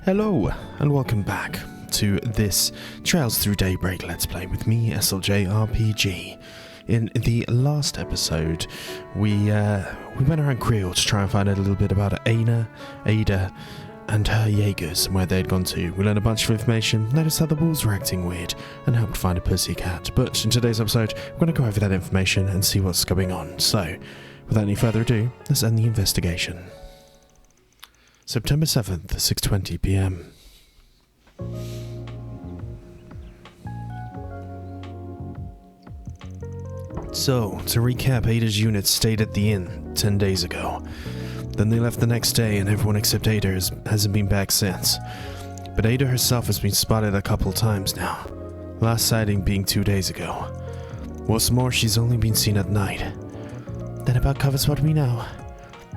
Hello, and welcome back to this Trails Through Daybreak Let's Play with me, SLJ RPG. In the last episode, we went around Creel to try and find out a little bit about Ada, and her Jaegers and where they'd gone to. We learned a bunch of information, noticed how the wolves were acting weird, and helped find a pussycat. But in today's episode, we're going to go over that information and see what's going on. So, without any further ado, let's end the investigation. September 7th, 6:20 p.m. So, to recap, Ada's unit stayed at the inn 10 days ago. Then they left the next day and everyone except Ada hasn't been back since. But Ada herself has been spotted a couple times now. Last sighting being 2 days ago. What's more, she's only been seen at night. That about covers what we know.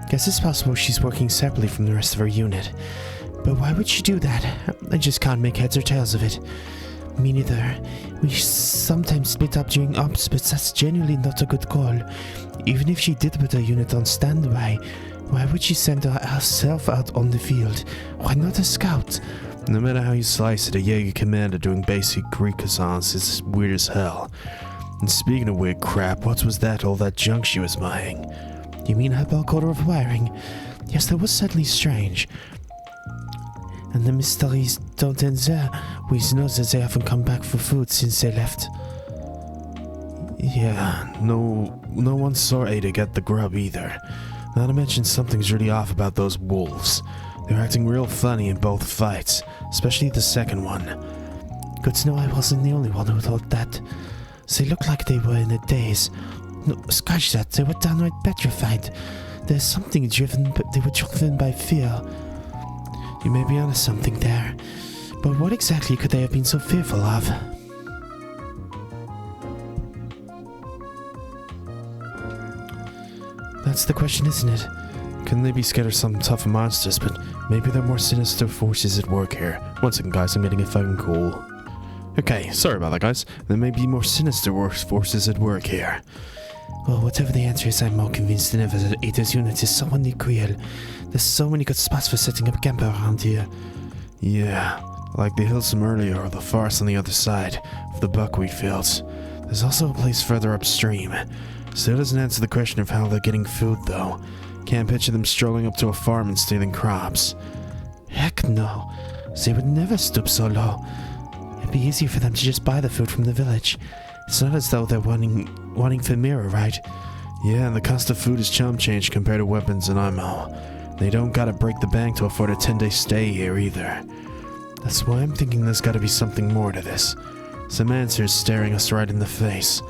Guess it's possible she's working separately from the rest of her unit. But why would she do that? I just can't make heads or tails of it. Me neither. We sometimes split up during ops, but that's genuinely not a good call. Even if she did put her unit on standby, why would she send herself out on the field? Why not a scout? No matter how you slice it, a Jaeger commander doing basic reconnaissance is weird as hell. And speaking of weird crap, what was that, all that junk she was buying? You mean her bulk order of wiring? Yes, that was certainly strange. And the mysteries don't end there. We know that they haven't come back for food since they left. Yeah, no one saw Ada get the grub either. Not to mention something's really off about those wolves. They're acting real funny in both fights, especially the second one. Good to know I wasn't the only one who thought that. They looked like they were in a daze. No, scratch that, they were downright petrified. There's something they were driven by fear. You may be onto something there, but what exactly could they have been so fearful of? That's the question, isn't it? Couldn't they be scared of some tough monsters, but maybe there are more sinister forces at work here. One second, guys, I'm getting a phone call. Okay, sorry about that, guys. There may be more sinister forces at work here. Well, whatever the answer is, I'm more convinced than ever that Ada's unit is so unreal. There's so many good spots for setting up camp around here. Yeah, like the hills from earlier or the forest on the other side of the buckwheat fields. There's also a place further upstream. Still doesn't answer the question of how they're getting food, though. Can't picture them strolling up to a farm and stealing crops. Heck no. They would never stoop so low. It'd be easier for them to just buy the food from the village. It's not as though they're wanting for mirror, right? Yeah, and the cost of food is chump change compared to weapons and ammo. They don't gotta break the bank to afford a 10-day stay here either. That's why I'm thinking there's gotta be something more to this. Some answers staring us right in the face.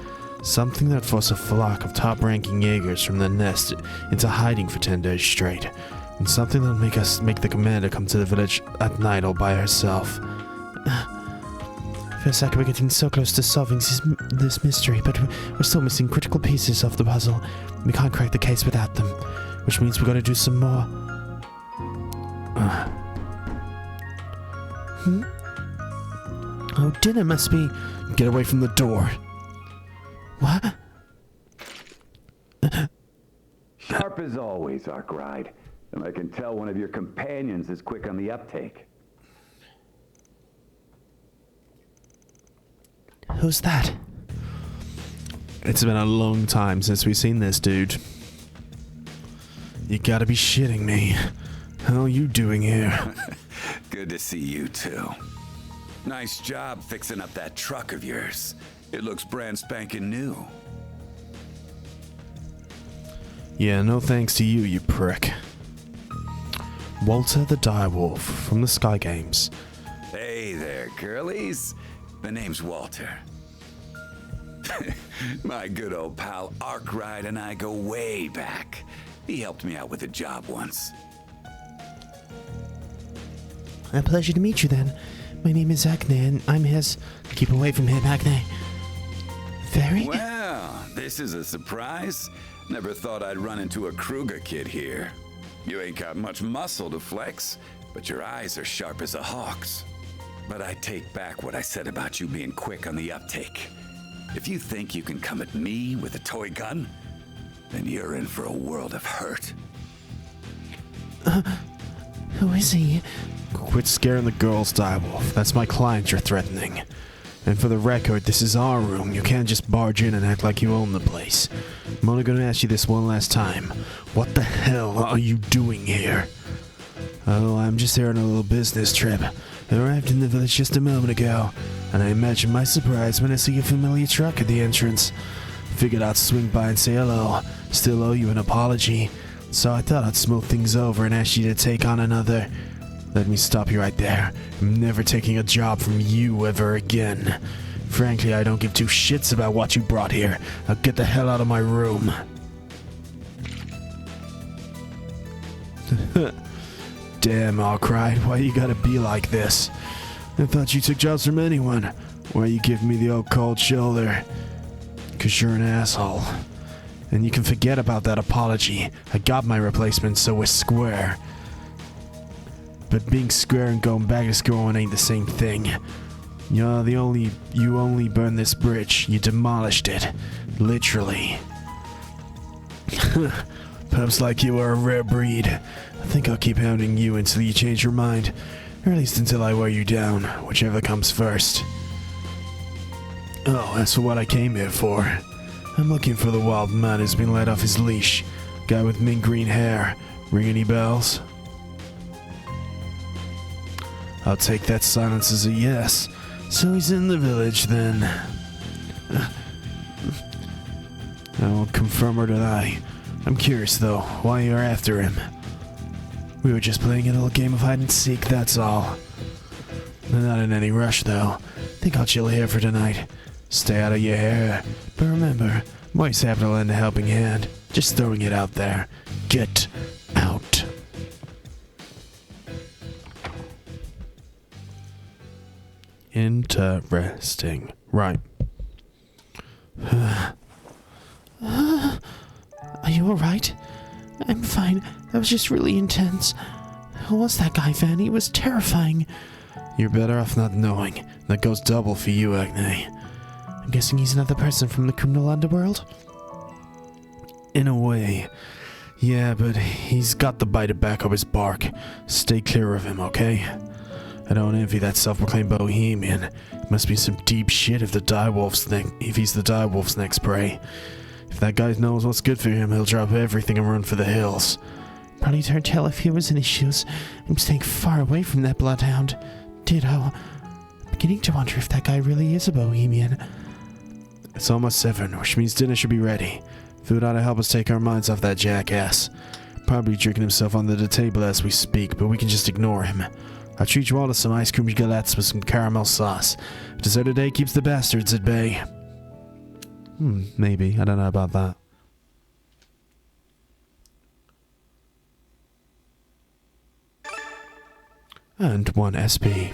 Something that force a flock of top-ranking Jaegers from the nest into hiding for 10 days straight. And something that'll make the commander come to the village at night all by herself. Feels like we're getting so close to solving this mystery, but we're still missing critical pieces of the puzzle. We can't crack the case without them, which means we gotta do some more. Oh, dinner must be... Get away from the door. What? Sharp as always, Arkhide. And I can tell one of your companions is quick on the uptake. Who's that? It's been a long time since we've seen this dude. You gotta be shitting me. How are you doing here? Good to see you too. Nice job fixing up that truck of yours. It looks brand spanking new. Yeah, no thanks to you, you prick. Walter the Direwolf from the Sky Games. Hey there, girlies. The name's Walter. My good old pal Arkhide and I go way back. He helped me out with a job once. A pleasure to meet you then. My name is Agnes and I'm his... Keep away from him, Agnes. Very? Well, this is a surprise. Never thought I'd run into a Kruger kid here. You ain't got much muscle to flex, but your eyes are sharp as a hawk's. But I take back what I said about you being quick on the uptake. If you think you can come at me with a toy gun, then you're in for a world of hurt. Who is he? quit scaring the girls, Direwolf. That's my client you're threatening. And for the record, this is our room. You can't just barge in and act like you own the place. I'm only gonna ask you this one last time. What the hell are you doing here? Oh, I'm just here on a little business trip. I arrived in the village just a moment ago, and I imagine my surprise when I see a familiar truck at the entrance. Figured I'd swing by and say hello. Still owe you an apology. So I thought I'd smooth things over and ask you to take on another. Let me stop you right there. I'm never taking a job from you ever again. Frankly, I don't give two shits about what you brought here. Now get the hell out of my room. Damn, Arkhide, why you gotta be like this? I thought you took jobs from anyone. Why you giving me the old cold shoulder? 'Cause you're an asshole. And you can forget about that apology. I got my replacement, so we're square. But being square and going back to square one ain't the same thing. You only burned this bridge. You demolished it. Literally. Perhaps like you are a rare breed. I think I'll keep hounding you until you change your mind. Or at least until I wear you down, whichever comes first. Oh, that's what I came here for. I'm looking for the wild man who's been let off his leash. Guy with mint green hair. Ring any bells? I'll take that silence as a yes. So he's in the village then. I won't confirm or deny. I'm curious though, why you're after him. We were just playing a little game of hide and seek, that's all. I'm not in any rush though. Think I'll chill here for tonight. Stay out of your hair. But remember, I'm always happy to lend a helping hand. Just throwing it out there. Get out. Interesting. Right. Are you alright? I'm fine. That was just really intense. Who was that guy, Van? He was terrifying. You're better off not knowing. That goes double for you, Agnes. I'm guessing he's another person from the criminal underworld? In a way. Yeah, but he's got the bite of back up his bark. Stay clear of him, okay? I don't envy that self-proclaimed bohemian. It must be some deep shit if he's the Direwolf's next prey. If that guy knows what's good for him, he'll drop everything and run for the hills. Probably hard to tell if he was in his shoes. I'm staying far away from that bloodhound. Ditto. I'm beginning to wonder if that guy really is a bohemian. It's almost 7, which means dinner should be ready. Food ought to help us take our minds off that jackass. Probably drinking himself under the table as we speak, but we can just ignore him. I'll treat you all to some ice cream galettes with some caramel sauce. A dessert a day keeps the bastards at bay. Maybe. I don't know about that. And 1 SP.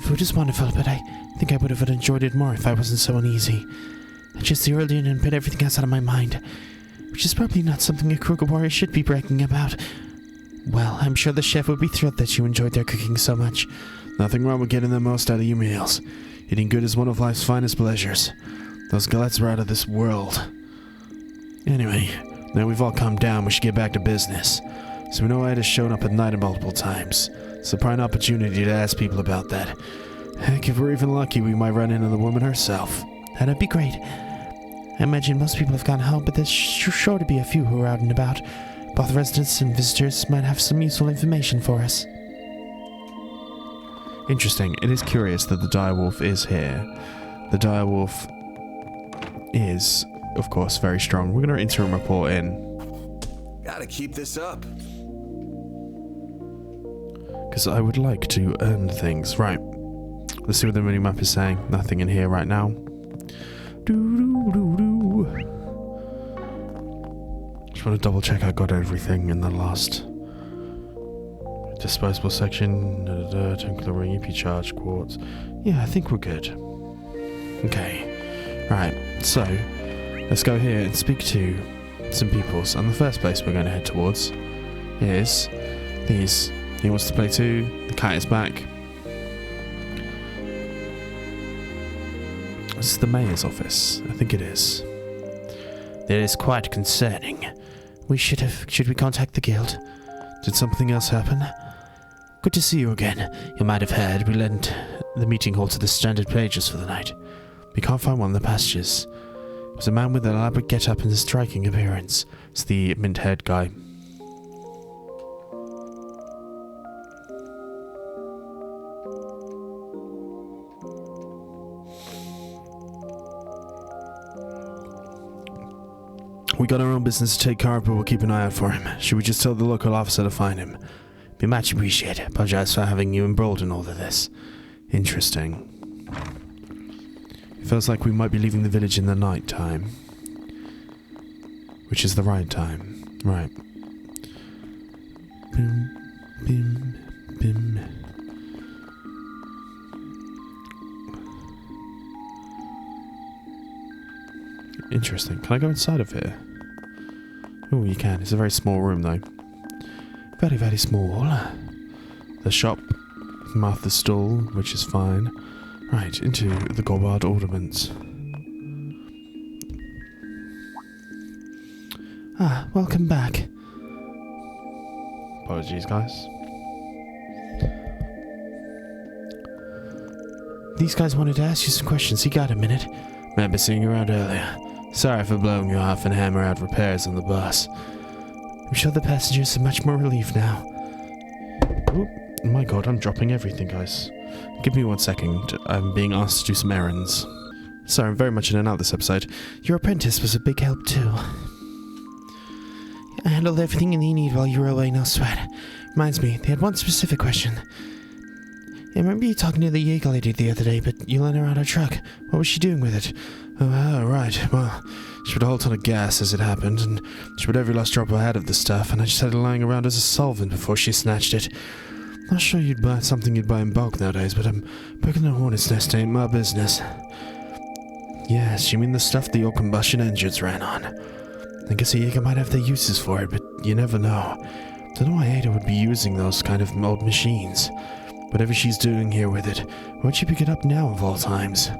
Food is wonderful, but I think I would have enjoyed it more if I wasn't so uneasy. I just zeroed in and put everything else out of my mind, which is probably not something a Kruger warrior should be bragging about. Well, I'm sure the chef would be thrilled that you enjoyed their cooking so much. Nothing wrong with getting the most out of your meals. Eating good is one of life's finest pleasures. Those galettes were out of this world. Anyway, now we've all calmed down, we should get back to business. So we know Ida has shown up at night multiple times. It's a prime opportunity to ask people about that. Heck, if we're even lucky, we might run into the woman herself. That'd be great. I imagine most people have gone home, but there's sure to be a few who are out and about. Both residents and visitors might have some useful information for us. Interesting. It is curious that the Direwolf is here. The Direwolf is, of course, very strong. We're going to interim report in. Gotta keep this up. Because I would like to earn things. Right. Let's see what the minimap is saying. Nothing in here right now. Just want to double check I got everything in the last disposable section. Tinkler ring, EP charge, quartz. Yeah, I think we're good. Okay. Right. So, let's go here and speak to some peoples, and the first place we're going to head towards is these. He wants to play too. The cat is back. This is the mayor's office. I think it is. That is quite concerning. Should we contact the guild? Did something else happen? Good to see you again. You might have heard we lent the meeting hall to the stranded pages for the night. We can't find one in the pastures. It was a man with an elaborate get-up and a striking appearance. It's the mint-haired guy. We got our own business to take care of, but we'll keep an eye out for him. Should we just tell the local officer to find him? Be much appreciated. Apologize for having you embroiled in all of this. Interesting. It feels like we might be leaving the village in the night time. Which is the right time. Right. Bim, bim, bim. Interesting. Can I go inside of here? Oh, you can. It's a very small room, though. Very, very small. The shop. Martha's stall, which is fine. Right, into the Gobard ornaments. Ah, welcome back. Apologies, guys. These guys wanted to ask you some questions. You got a minute? Remember seeing you around earlier. Sorry for blowing you off and hammer out repairs on the bus. I'm sure the passengers are much more relieved now. Oh my god, I'm dropping everything, guys. Give me 1 second. I'm being asked to do some errands. Sorry, I'm very much in and out this episode. Your apprentice was a big help too. I handled everything you need while you were away, no sweat. Reminds me, they had one specific question. I remember you talking to the Jaeger lady the other day, but you lent her out her truck. What was she doing with it? Oh, right. Well, she put a whole ton of gas as it happened, and she put every last drop I had of the stuff, and I just had it lying around as a solvent before she snatched it. Not sure you'd buy something you'd buy in bulk nowadays, but breaking a hornet's nest ain't my business. Yes, you mean the stuff the old combustion engines ran on. I guess a Jaeger might have their uses for it, but you never know. Don't know why Ada would be using those kind of old machines. Whatever she's doing here with it, why'd she pick it up now of all times?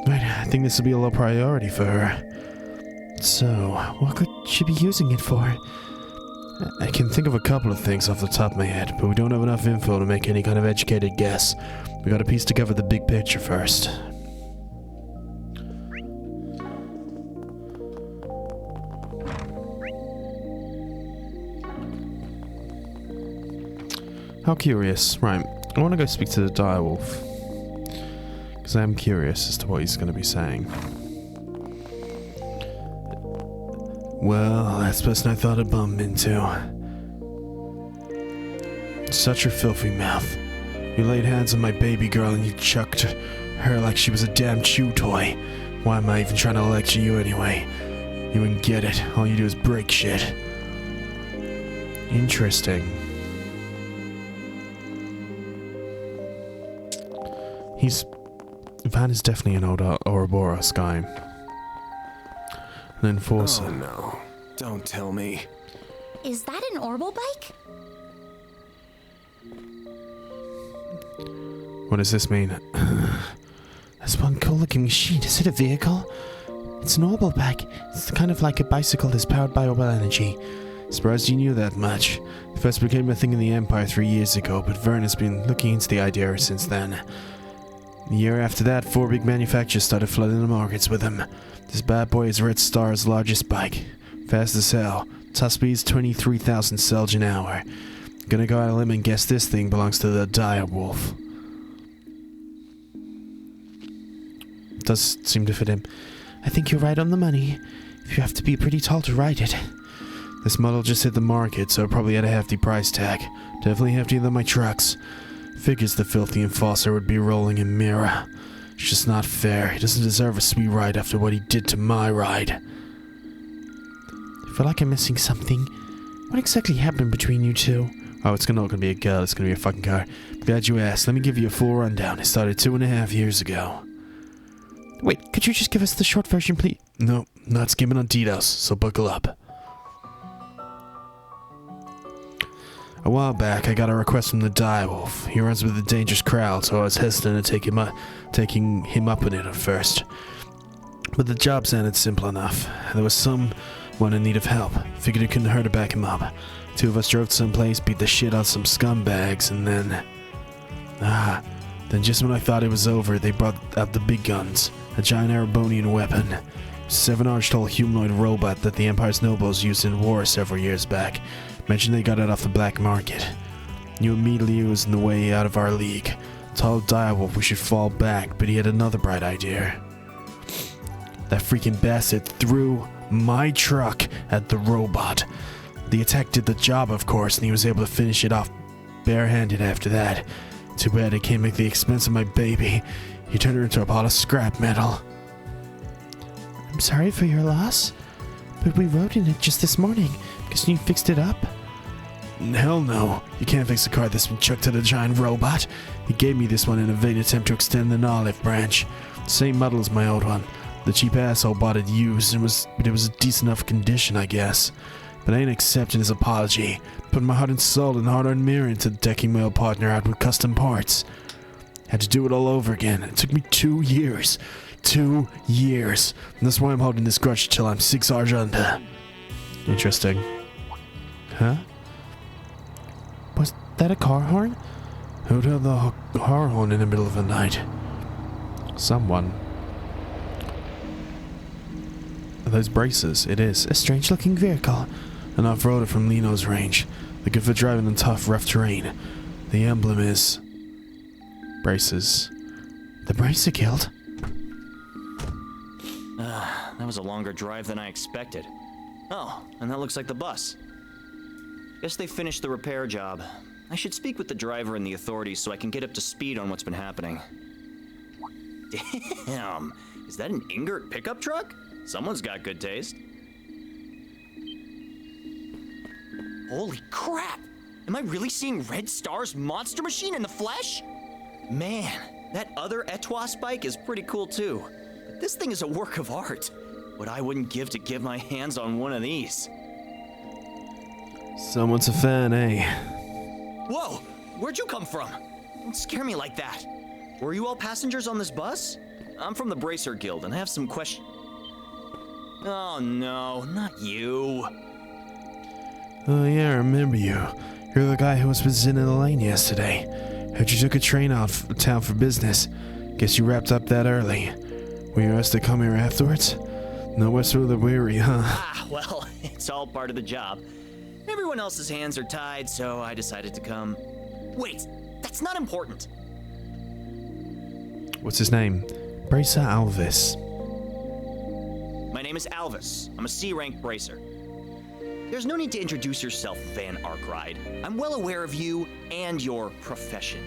Right, I think this will be a low priority for her. So, what could she be using it for? I can think of a couple of things off the top of my head, but we don't have enough info to make any kind of educated guess. We gotta piece together the big picture first. How curious. Right, I want to go speak to the direwolf. Because I am curious as to what he's going to be saying. Well, that's the person I thought I'd bump into. Such a filthy mouth. You laid hands on my baby girl and you chucked her like she was a damn chew toy. Why am I even trying to lecture you anyway? You wouldn't get it. All you do is break shit. Interesting. Van is definitely an old Ouroboros guy. An enforcer. Oh no. Don't tell me. Is that an Orbital bike? What does this mean? That's one cool looking machine. Is it a vehicle? It's an orbital bike. It's kind of like a bicycle that's powered by orbital energy. Surprised you knew that much. It first became a thing in the Empire 3 years ago, but Vern has been looking into the idea ever since then. The year after that, 4 big manufacturers started flooding the markets with them. This bad boy is Red Star's largest bike. Fast as hell. Top speed's 23,000 Selge an hour. Gonna go out on a limb and guess this thing belongs to the Direwolf. Does seem to fit him. I think you're right on the money. You have to be pretty tall to ride it. This model just hit the market, so it probably had a hefty price tag. Definitely heftier than my trucks. Figures the filthy enforcer would be rolling in mirror. It's just not fair. He doesn't deserve a sweet ride after what he did to my ride. I feel like I'm missing something. What exactly happened between you two? Oh, it's not gonna be a girl, it's gonna be a fucking car. Glad you asked. Let me give you a full rundown. It started 2.5 years ago. Wait, could you just give us the short version, please? No, not skimming on details, so buckle up. A while back, I got a request from the Direwolf. He runs with a dangerous crowd, so I was hesitant to taking him up on it at first. But the job sounded simple enough. There was someone in need of help. Figured it couldn't hurt to back him up. 2 of us drove to some place, beat the shit out of some scumbags, and then... Then just when I thought it was over, they brought out the big guns. A giant Erobonian weapon. 7-arch-tall humanoid robot that the Empire's nobles used in war several years back. Mentioned they got it off the black market. Knew immediately it was in the way out of our league. Told Direwolf we should fall back, but he had another bright idea. That freaking bastard threw my truck at the robot. The attack did the job, of course, and he was able to finish it off barehanded after that. Too bad it came at the expense of my baby. He turned her into a pot of scrap metal. I'm sorry for your loss, but we rode in it just this morning. Guess you fixed it up? Hell no. You can't fix a car that's been chucked to the giant robot. He gave me this one in a vain attempt to extend an olive branch. Same model as my old one. The cheap asshole bought it used, but it was a decent enough condition, I guess. But I ain't accepting his apology. Put my heart and soul and hard-earned mirror into decking my old partner out with custom parts. Had to do it all over again. It took me 2 years. 2 years. And that's why I'm holding this grudge till I'm 6 hours under. Interesting. Huh? Was that a car horn? Who'd have the car horn in the middle of the night? Someone. Are those braces? It is. A strange-looking vehicle. An off-roader from Lino's range. They're good for driving in tough, rough terrain. The emblem is... braces. The Bracer Guild? That was a longer drive than I expected. Oh, and that looks like the bus. Guess they finished the repair job. I should speak with the driver and the authorities so I can get up to speed on what's been happening. Damn, is that an Ingert pickup truck? Someone's got good taste. Holy crap! Am I really seeing Red Star's monster machine in the flesh? Man, that other Etwas bike is pretty cool too. But this thing is a work of art. What I wouldn't give to get my hands on one of these. Someone's a fan, eh? Whoa! Where'd you come from? Don't scare me like that. Were you all passengers on this bus? I'm from the Bracer Guild and I have some questions. Oh no, not you. Oh yeah, I remember you. You're the guy who was with Zin in the lane yesterday. Heard you took a train out of town for business. Guess you wrapped up that early. Were you asked to come here afterwards? No west of the weary, huh? Ah, well, it's all part of the job. Everyone else's hands are tied, so I decided to come. Wait, that's not important. What's his name? Bracer Alvis. My name is Alvis. I'm a C-rank bracer. There's no need to introduce yourself, Van Arkhide. I'm well aware of you and your profession.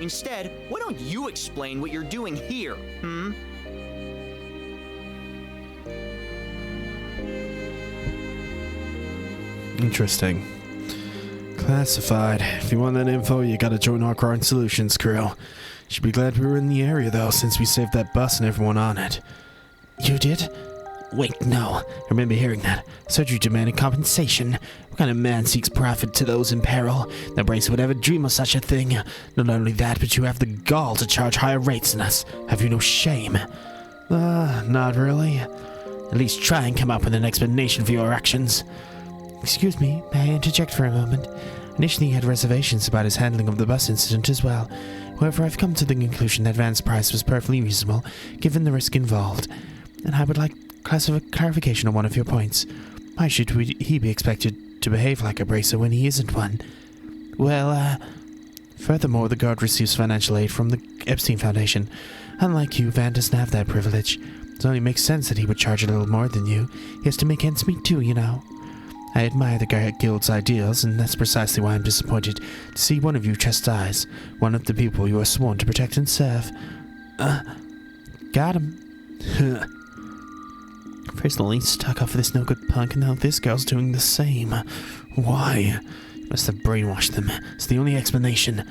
Instead, why don't you explain what you're doing here, Interesting. Classified. If you want that info, you gotta join our Crime Solutions crew. Should be glad we were in the area, though, since we saved that bus and everyone on it. You did? Wait, no. I remember hearing that. Surgery demanded compensation. What kind of man seeks profit to those in peril? The Bracer would ever dream of such a thing. Not only that, but you have the gall to charge higher rates than us. Have you no shame? Not really. At least try and come up with an explanation for your actions. Excuse me, may I interject for a moment? Initially, he had reservations about his handling of the bus incident as well. However, I've come to the conclusion that Van's price was perfectly reasonable, given the risk involved. And I would like clarification on one of your points. Why should he be expected to behave like a bracer when he isn't one? Well, furthermore, the guard receives financial aid from the Epstein Foundation. Unlike you, Van doesn't have that privilege. It only makes sense that he would charge a little more than you. He has to make ends meet too, you know. I admire the Guild's ideals, and that's precisely why I'm disappointed to see one of you chastise one of the people you are sworn to protect and serve. Got him. First the lane stuck up for this no-good punk, and now this girl's doing the same. Why? You must have brainwashed them. It's the only explanation.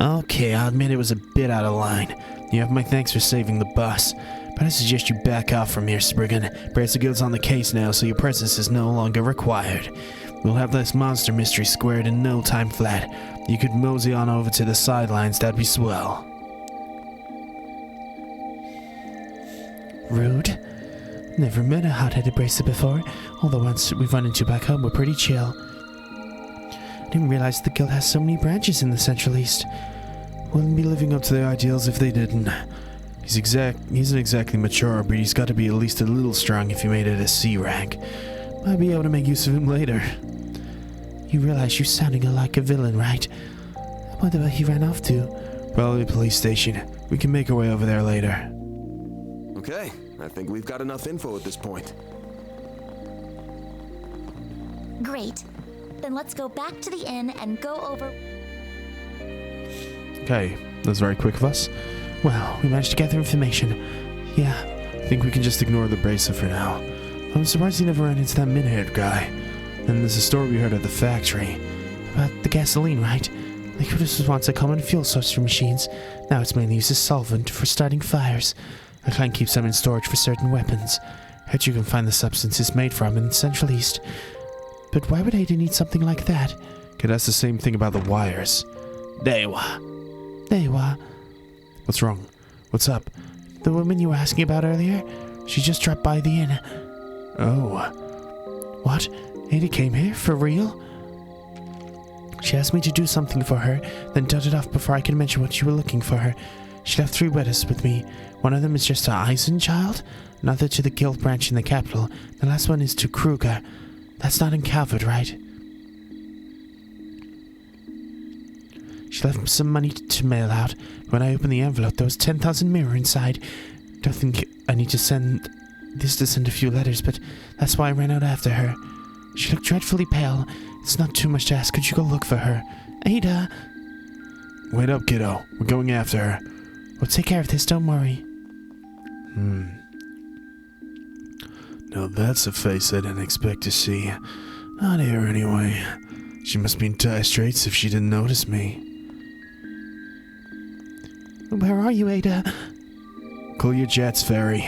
Okay, I'll admit it was a bit out of line. You have my thanks for saving the bus. But I suggest you back off from here, Spriggan. Bracer Guild's on the case now, so your presence is no longer required. We'll have this monster mystery squared in no time flat. You could mosey on over to the sidelines, that'd be swell. Rude. Never met a hot-headed bracer before, although once we've run into back home, we're pretty chill. Didn't realize the guild has so many branches in the Central East. Wouldn't be living up to their ideals if they didn't. He's isn't exactly mature, but he's got to be at least a little strong if he made it a C rank. Might be able to make use of him later. You realize you're sounding like a villain, right? I wonder where he ran off to. Probably the police station. We can make our way over there later. Okay, I think we've got enough info at this point. Great. Then let's go back to the inn and go over... Okay, that's very quick of us. Well, we managed to gather information. Yeah. I think we can just ignore the bracer for now. I'm surprised he never ran into that min-haired guy. And there's a story we heard at the factory. About the gasoline, right? Liquidus was once a common fuel source for machines. Now it's mainly used as solvent for starting fires. I can't keep some in storage for certain weapons. Heard you can find the substance it's made from in the Central East. But why would Ada need something like that? Okay, that's the same thing about the wires. Dewa. What's wrong? What's up? The woman you were asking about earlier? She just dropped by the inn. Oh. What? Ada came here? For real? She asked me to do something for her, then dotted off before I could mention what you were looking for her. She left 3 letters with me. One of them is just to Eisenchild, another to the guild branch in the capital. The last one is to Kruger. That's not in Calvard, right? She left some money to mail out. When I opened the envelope, there was 10,000 mirror inside. Don't think I need to send this to send a few letters, but that's why I ran out after her. She looked dreadfully pale. It's not too much to ask. Could you go look for her? Ada! Wait up, kiddo. We're going after her. We'll take care of this, don't worry. Now that's a face I didn't expect to see. Not here, anyway. She must be in dire straits if she didn't notice me. Where are you, Ada? Cool your jets, Fairy.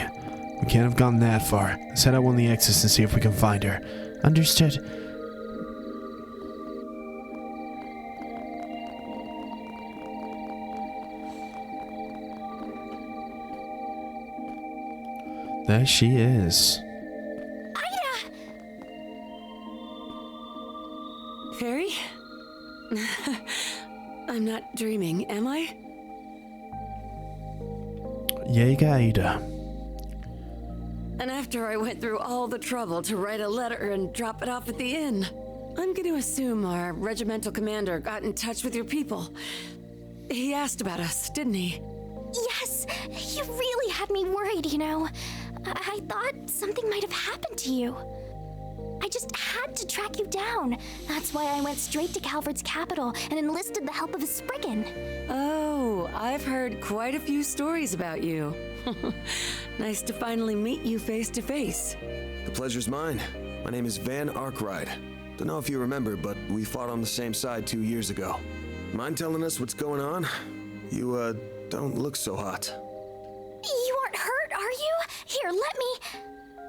We can't have gone that far. Let's head out on the exits and see if we can find her. Understood. There she is. Ida! Fairy? I'm not dreaming, am I? Jaeger Ada. And after I went through all the trouble to write a letter and drop it off at the inn, I'm going to assume our regimental commander got in touch with your people. He asked about us, didn't he? Yes, you really had me worried, you know. I thought something might have happened to you. I just had to track you down. That's why I went straight to Calvard's capital and enlisted the help of a Spriggan. Oh, I've heard quite a few stories about you. Nice to finally meet you face to face. The pleasure's mine. My name is Van Arkhide. Don't know if you remember, but we fought on the same side 2 years ago. Mind telling us what's going on? You, don't look so hot. You aren't hurt, are you? Here, let me...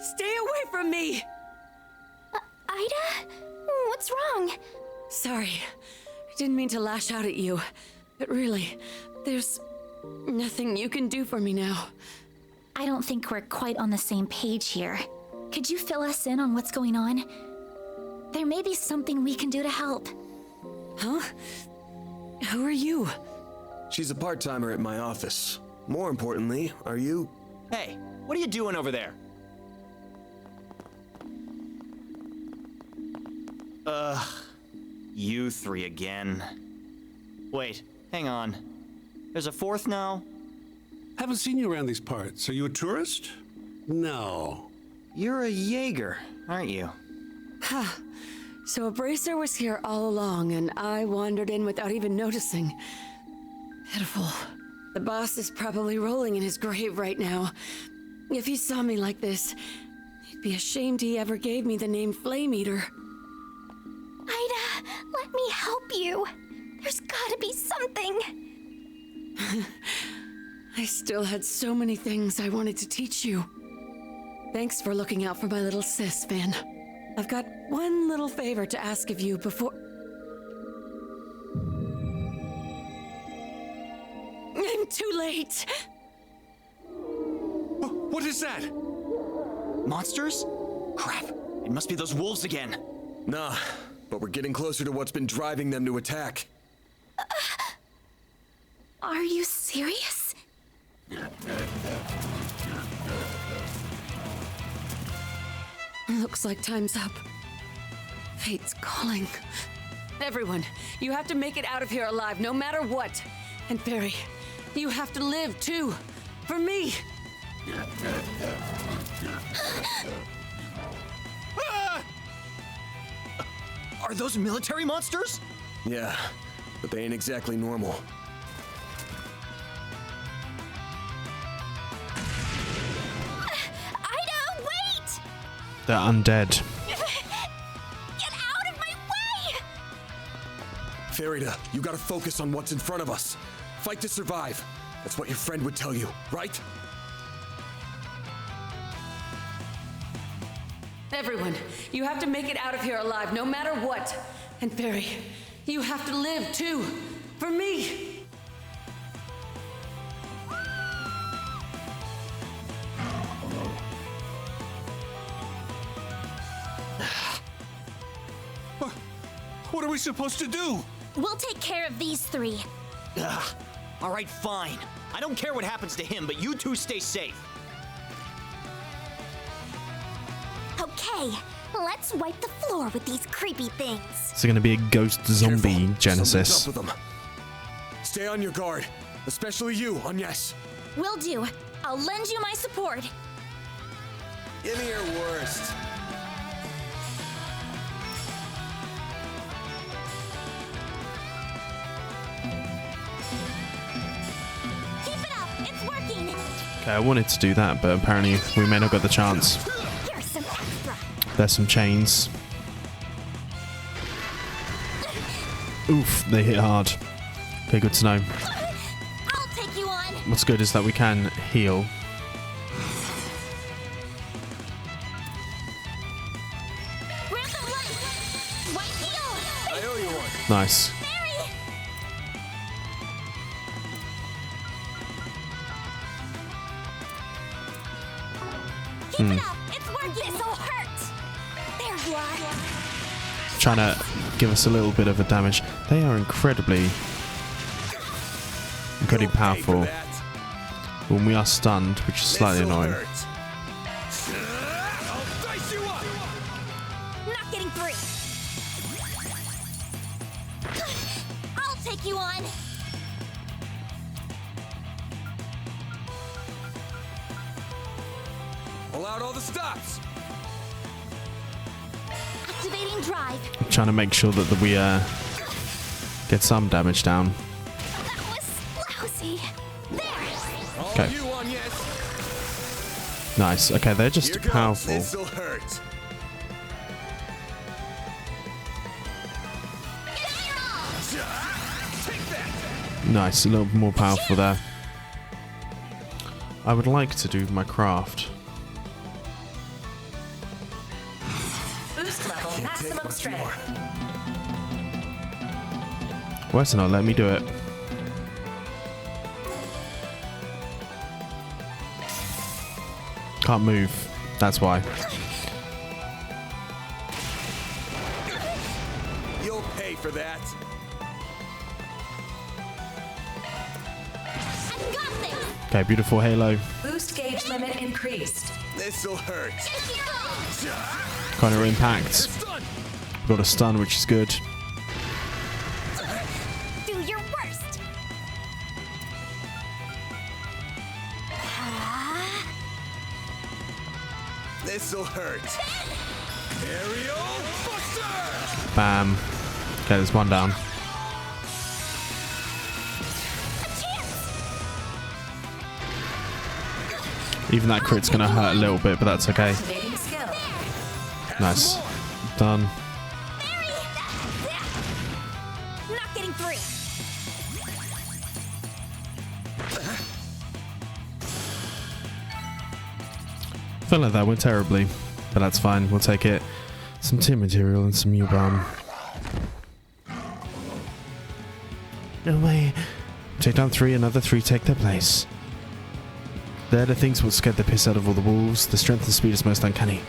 Stay away from me! Ida? What's wrong? Sorry. I didn't mean to lash out at you. But really, there's nothing you can do for me now. I don't think we're quite on the same page here. Could you fill us in on what's going on? There may be something we can do to help. Huh? Who are you? She's a part-timer at my office. More importantly, are you... Hey, what are you doing over there? You 3 again. Wait, hang on. There's a 4th now? Haven't seen you around these parts. Are you a tourist? No. You're a Jaeger, aren't you? Ha. So a bracer was here all along, and I wandered in without even noticing. Pitiful. The boss is probably rolling in his grave right now. If he saw me like this, he'd be ashamed he ever gave me the name Flame Eater. Ida, let me help you. There's gotta be something. I still had so many things I wanted to teach you. Thanks for looking out for my little sis, Van. I've got one little favor to ask of you before... I'm too late. What is that? Monsters? Crap. It must be those wolves again. Nah, but we're getting closer to what's been driving them to attack. Are you serious? Looks like time's up. Fate's calling. Everyone, you have to make it out of here alive, no matter what. And Barry, you have to live too. For me. Are those military monsters? Yeah, but they ain't exactly normal. Ida, wait! They're undead. Get out of my way! Farida, you gotta focus on what's in front of us. Fight to survive. That's what your friend would tell you, right? Everyone, you have to make it out of here alive, no matter what. And Barry, you have to live too. For me. What are we supposed to do? We'll take care of these three. Ugh. All right, fine. I don't care what happens to him, but you two stay safe. Okay, let's wipe the floor with these creepy things. It's going to be a ghost zombie Careful. genesis. Something's up with them. Stay on your guard, especially you, Agnes. Will do. I'll lend you my support. Give me your worst. Keep it up, it's working. Okay, I wanted to do that, but apparently we may not get the chance. Here's some extra. There's some chains. Oof, they hit hard. Okay, good to know. I'll take you on. What's good is that we can heal. Grab the light. White heal. I owe you one. Nice. Barry. Keep it up. It's working. This'll hurt. There you are. Trying to give us a little bit of a damage. They are incredibly You'll pay for powerful that. when we are stunned, which is slightly This'll annoying. hurt. I'll dice you up. Not getting through. I'll take you on. Pull out all the stops. Activating drive. Trying to make sure that we get some damage down. That was lousy. There. All Okay. you, Agnes. Nice. Okay, they're just Here goes. powerful. This'll hurt. Take that. Nice, a little more powerful there. I would like to do my craft. Boost level Can't take maximum much strength. more. Why is it not letting me do it? Can't move. That's why. You'll pay for that. I've got this. Okay, beautiful halo. Boost gauge limit increased. This'll hurt. Kind of impact. We've got a stun, which is good. Do your worst. This'll hurt. Aerial Buster! Bam. Okay, there's one down. Even that crit's gonna hurt a little bit, but that's okay. Activating skill. Nice. Done. Not getting through. Feel like that went terribly, but that's fine. We'll take it. Some tin material and some U-bomb. No way. Take down 3, another 3 take their place. They're the things what scared the piss out of all the wolves. The strength and speed is most uncanny.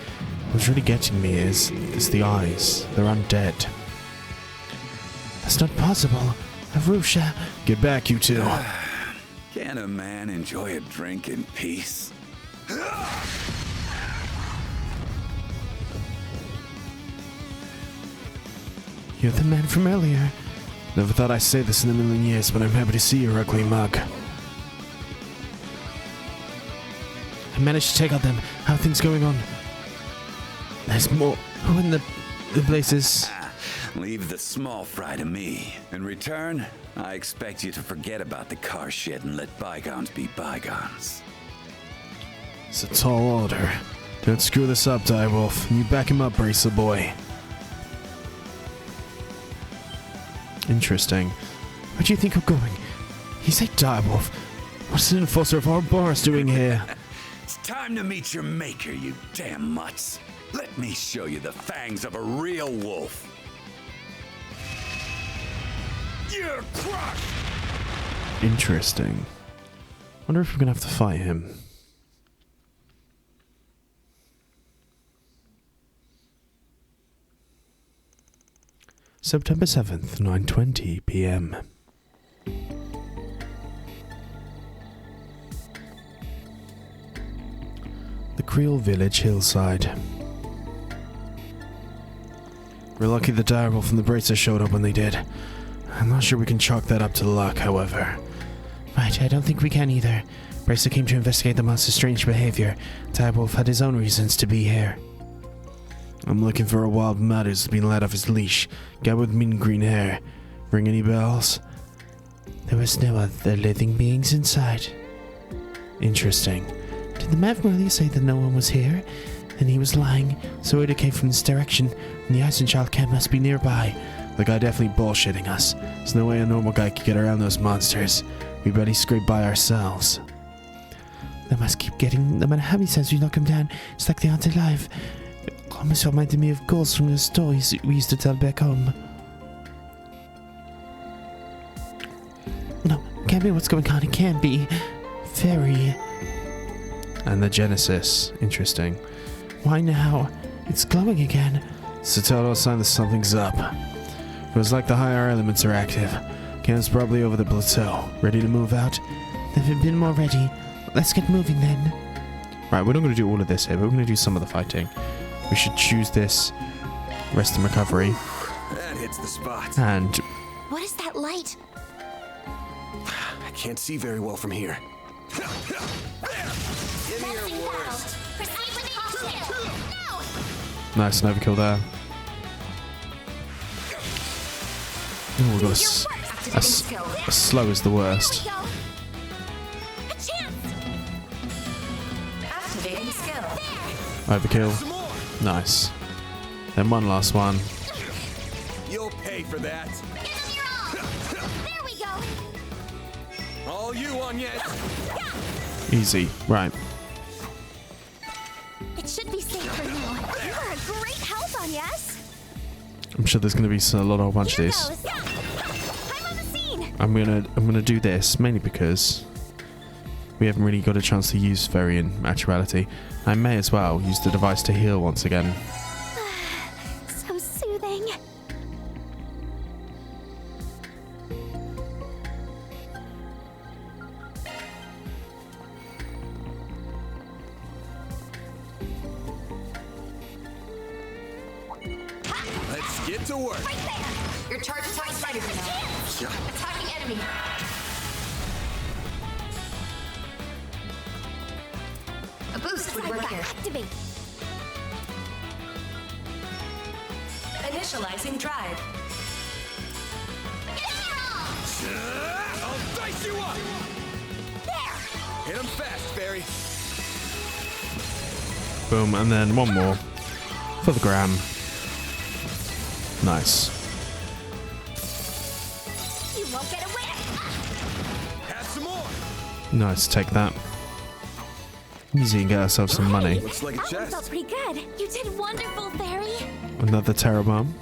What's really getting me is the eyes. They're undead. That's not possible. Arusha. Get back, you two. Can a man enjoy a drink in peace? You're the man from earlier. Never thought I'd say this in a million years, but I'm happy to see your ugly mug. I managed to take out them. How are things going on? There's more. Who in the places? Leave the small fry to me. In return, I expect you to forget about the car shit and let bygones be bygones. It's a tall order. Don't screw this up, Direwolf. You back him up, Bracer Boy. Interesting. Where do you think we're going? He's a direwolf. What's the enforcer of our bars doing here? It's time to meet your maker, you damn mutts. Let me show you the fangs of a real wolf. You're crushed! Interesting. Wonder if we're gonna have to fight him. September 7th, 9:20 p.m. The Creole Village hillside. We're lucky the direwolf and the bracer showed up when they did. I'm not sure we can chalk that up to luck, however. Right, I don't think we can either. Bracer came to investigate the monster's strange behavior. Direwolf had his own reasons to be here. I'm looking for a wild mutt who's been let off his leash. Guy with mean green hair. Ring any bells? There was no other living beings inside. Interesting. Did the Mav merely say that no one was here? And he was lying, so it came from this direction, and the Eisenchild camp must be nearby. The guy definitely bullshitting us. There's no way a normal guy could get around those monsters. We bet he scraped by ourselves. They must keep getting, no matter how many times we knock him down, it's like they aren't alive. Almost reminded me of Ghouls from the stories we used to tell back home. No, can't be what's going on, it can't be. Fairy. And the Genesis. Interesting. Why now? It's glowing again. It's a telltale sign that something's up. Feels like the higher elements are active. Camp's probably over the plateau. Ready to move out? Never been more ready. Let's get moving then. Right, we're not going to do all of this here, but we're going to do some of the fighting. We should choose this rest and recovery. That hits the spot. And What is that light? I can't see very well from here. Give me your worst. No! nice, an overkill there. Oh, we got a slow is the worst. There we go. A chance. Activating skill. Overkill. Nice. Then one last one. You'll pay for that. Give them your all. There we go. All you on yet? Easy. Right. It should be safe for now. You are a great help on yes. I'm sure there's going to be a whole bunch of Here this. goes. I'm on the scene. I'm gonna do this mainly because we haven't really got a chance to use Reverie in actuality. I may as well use the device to heal once again. So soothing. Let's get to work. Right there. Your charge attack spider now. Attacking enemy. A boost would work here. Activate. Initializing drive. I'll dice you up. There. Hit him fast, Barry. Boom, and then one more for the gram. Nice. You won't get away. Have some more. Nice, take that. Easy and get ourselves some money. Looks like a That one chest. felt pretty good. You did wonderful, Fairy. Another terror bomb.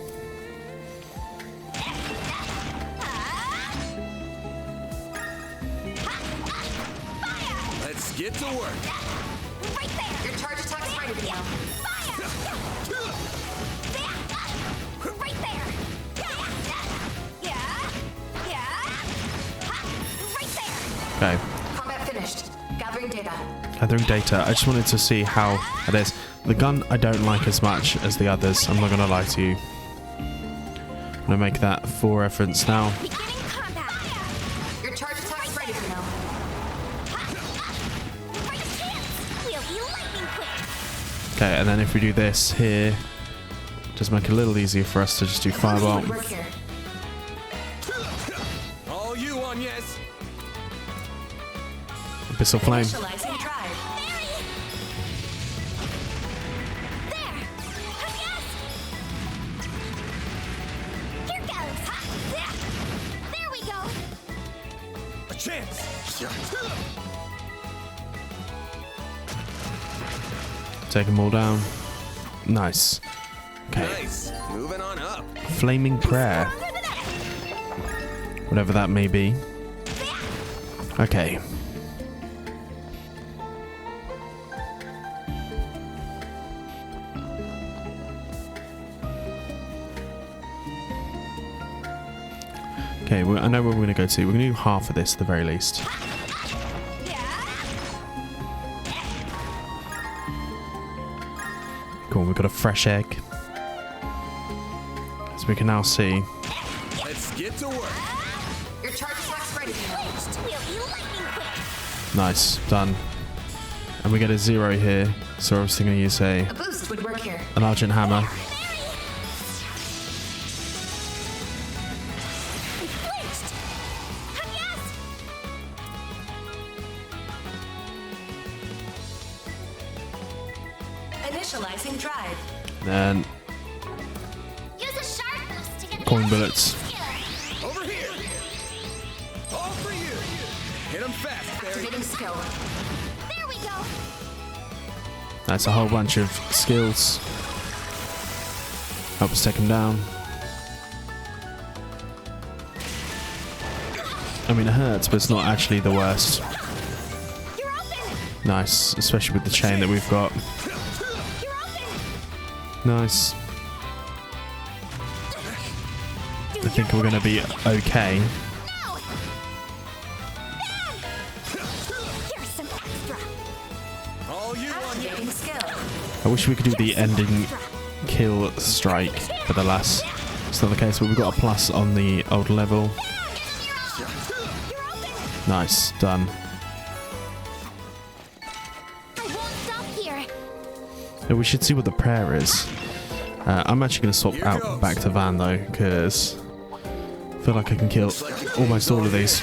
Let's get to work. Right there. Your charge attack's ready to go. Right there. Right there. Okay. Combat finished. Gathering data. Gathering data. I just wanted to see how it is. The gun I don't like as much as the others. I'm not going to lie to you. I'm going to make that for reference now. Beginning combat. Your charge attack's ready to go. Right chance. We'll be lightning quick. Okay, and then if we do this here, just make it a little easier for us to just do fireball. Would work here. All you on, yes. Abyssal flame. Initializing drive. There. Yes. Here goes. There we go. A chance. Take them all down. Nice. Okay. Nice. Moving on up. Flaming prayer. Whatever that may be. Okay. Okay, I know where we're going to go to. We're going to do half of this at the very least. Cool, we've got a fresh egg. As we can now see. Let's get to work. Your charge attack's ready to go. We'll be lightning quick. Nice, done. And we get a 0 here. So obviously going to use A boost would work here. an Argent Hammer. Flinched. Yes. Initializing drive. And Use a sharp boost to get coin bullets. Over here. All for you. Hit them fast, Barry. Activating skill. There we go. That's a whole bunch of skills. Help us take them down. I mean, it hurts, but it's not actually the worst. You're open. Nice, especially with the chain that we've got. You're open. Nice. I think we're going to be okay. Now. Here's some extra. All you on, yes. Activating skill. I wish we could do the ending kill strike, but alas, it's not the case. But we've got a plus on the old level. Nice, done. I won't stop here. Yeah, we should see what the prayer is. I'm actually going to swap out back to Van though, because I feel like I can kill almost all of these.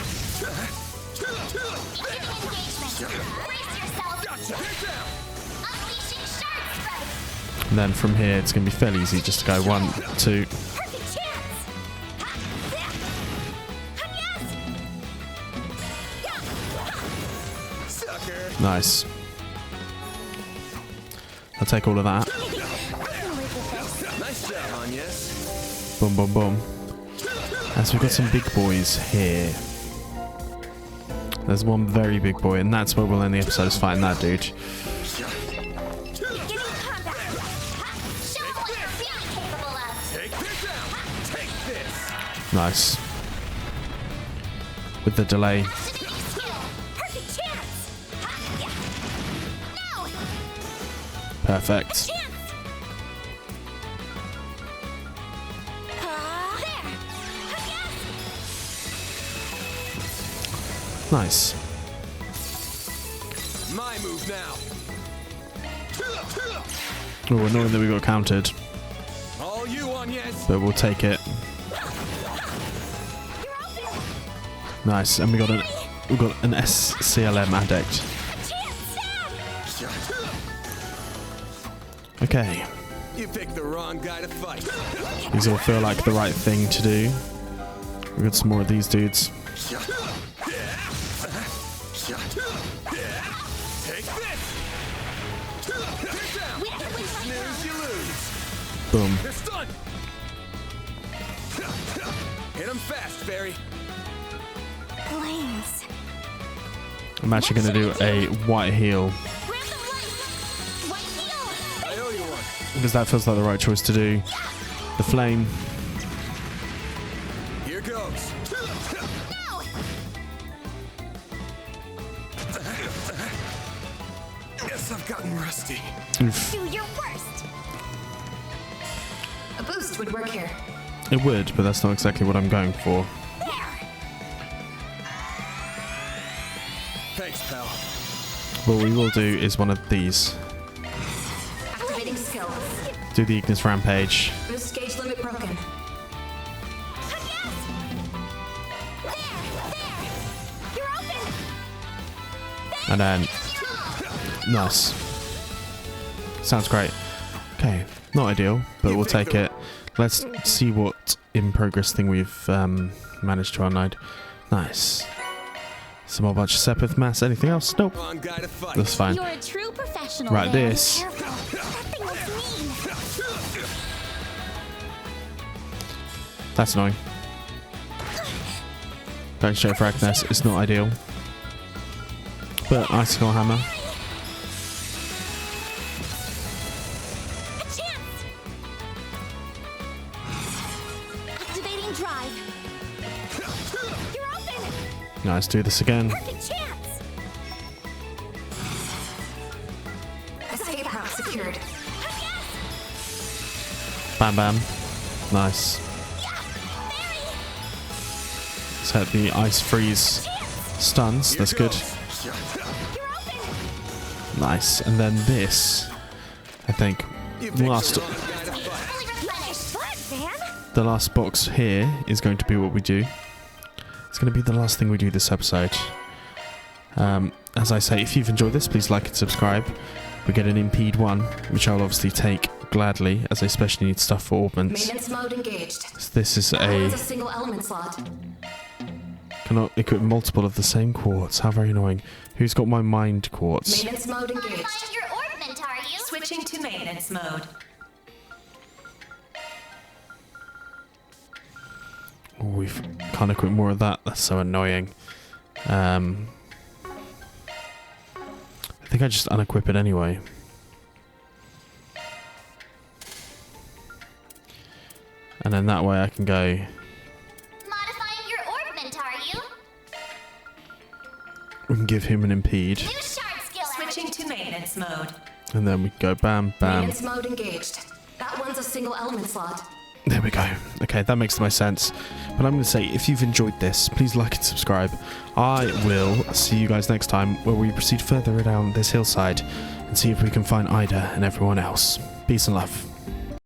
And then from here, it's going to be fairly easy just to go 1, 2. Nice. I'll take all of that. Nice job, on, yes. Boom, boom, boom. As we've got some big boys here. There's one very big boy, and that's where we'll end the episode, is fighting that dude. Nice. With the delay. Perfect. Nice. My move now. Oh, annoying that we got countered, All you on, yes. but we'll take it. Nice, and we've got an SCLM addict. Okay, You picked the wrong guy to fight. these all feel like the right thing to do. We've got some more of these dudes. Take this. Snooze, you lose. Boom. They're them fast, Fairy. Flames. I'm actually going to do a white heal Grab the light. White heel. I owe you one. because that feels like the right choice to do. The flame. Here goes. No. Guess I've gotten rusty. Oof. Do your worst. A boost would work here. It would, but that's not exactly what I'm going for. There. Thanks, pal. What we will do is one of these. Activating skill. Do the Ignis Rampage. Boost gauge limit broken. You're open. And then... Nice. Sounds great. Okay, not ideal, but we'll take it. Let's see what in progress thing we've managed to unload. Nice. Some more bunch of Sepith mass. Anything else? Nope. Come on, guy to fight. That's fine. You're a true professional. Right, Van. this. Careful. That thing looks mean. That's annoying. Going straight for Agnes is not ideal. But Icicle Hammer. A chance. Activating drive. You're open. Now let's do this again. Perfect chance. Escape hatch secured. Bam bam. Nice. Let's hit the ice freeze stuns. That's good. Nice. And then this, I think, last. The last box here is going to be what we do. It's going to be the last thing we do this episode. As I say, if you've enjoyed this, please like and subscribe. We get an impede 1, which I'll obviously take gladly, as I especially need stuff for augments. Maintenance mode engaged. So this is That a... one's a single element slot. Cannot equip multiple of the same quartz. How very annoying. Who's got my mind quartz? Maintenance mode engaged. Find your ornament, are you? Switching to maintenance mode. Oh, we can't equip more of that. That's so annoying. I think I just unequip it anyway. And then that way I can go... Modifying your ornament, are you? We can give him an impede. New shard skill. Switching to maintenance mode. And then we can go bam, bam. Maintenance mode engaged. That one's a single element slot. There we go. Okay, that makes the most sense. But I'm going to say, if you've enjoyed this, please like and subscribe. I will see you guys next time, where we proceed further down this hillside and see if we can find Ida and everyone else. Peace and love.